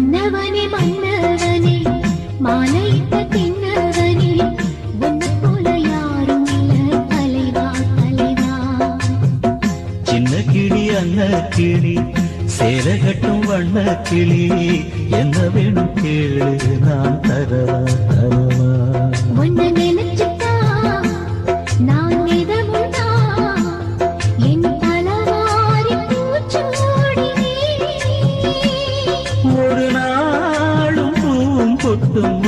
மன்னவனே மன்னவனே மாலையிட்ட தின்னவனே உன்னை போல யாரும் இல்ல தலைவா தலைவா. சின்ன கிளி அன்ன கிளி சேரகட்டும் வண்ண கிளி என்ன வேணும் கேளு நான் தரவா தரவா. உன்னை நினைச்சுட்டா நான் நிதமுண்டா என் தலவாரி பூச்சூடினே. ஒரு நாளும் பூவும் பொட்டும்